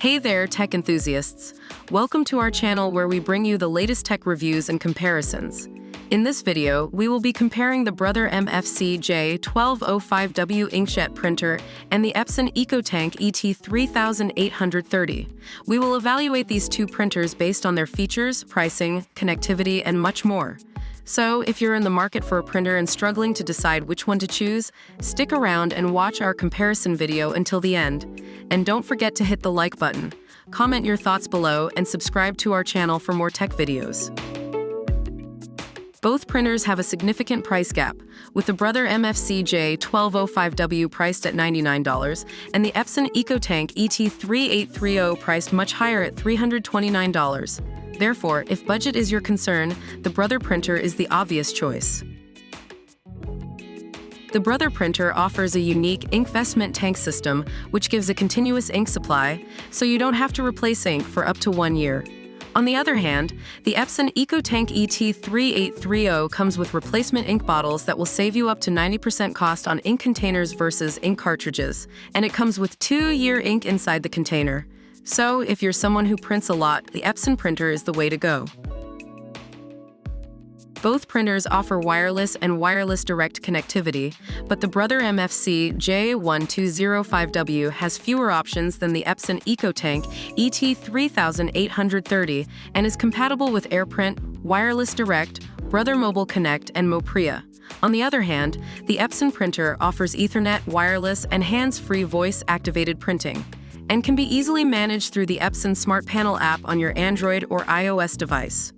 Hey there, tech enthusiasts! Welcome to our channel where we bring you the latest tech reviews and comparisons. In this video, we will be comparing the Brother MFC J1205W inkjet printer and the Epson EcoTank ET3830. We will evaluate these two printers based on their features, pricing, connectivity, and much more. So, if you're in the market for a printer and struggling to decide which one to choose, stick around and watch our comparison video until the end. And don't forget to hit the like button, comment your thoughts below, and subscribe to our channel for more tech videos. Both printers have a significant price gap, with the Brother MFC J1205W priced at $99 and the Epson EcoTank ET3830 priced much higher at $329. Therefore, if budget is your concern, the Brother printer is the obvious choice. The Brother printer offers a unique inkvestment tank system, which gives a continuous ink supply, so you don't have to replace ink for up to 1 year. On the other hand, the Epson EcoTank ET3830 comes with replacement ink bottles that will save you up to 90% cost on ink containers versus ink cartridges, and it comes with 2-year ink inside the container. So, if you're someone who prints a lot, the Epson printer is the way to go. Both printers offer wireless and wireless direct connectivity, but the Brother MFC J1205W has fewer options than the Epson EcoTank ET3830 and is compatible with AirPrint, Wireless Direct, Brother Mobile Connect, and Mopria. On the other hand, the Epson printer offers Ethernet, wireless, and hands-free voice-activated printing, and can be easily managed through the Epson Smart Panel app on your Android or iOS device.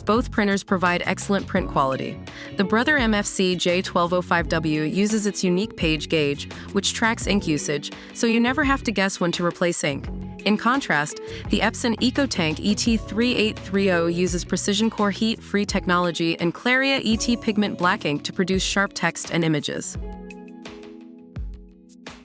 Both printers provide excellent print quality. The Brother MFC J1205W uses its unique page gauge, which tracks ink usage, so you never have to guess when to replace ink. In contrast, the Epson EcoTank ET3830 uses precision core heat-free technology and Claria ET Pigment Black ink to produce sharp text and images.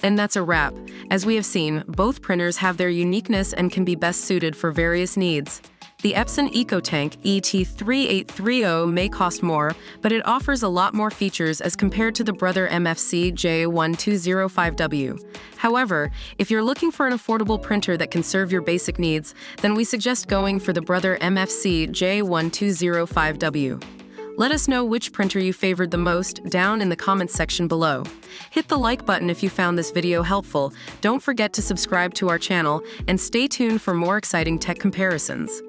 And that's a wrap. As we have seen, both printers have their uniqueness and can be best suited for various needs. The Epson EcoTank ET3830 may cost more, but it offers a lot more features as compared to the Brother MFC J1205W. However, if you're looking for an affordable printer that can serve your basic needs, then we suggest going for the Brother MFC J1205W. Let us know which printer you favored the most down in the comments section below. Hit the like button if you found this video helpful, don't forget to subscribe to our channel, and stay tuned for more exciting tech comparisons.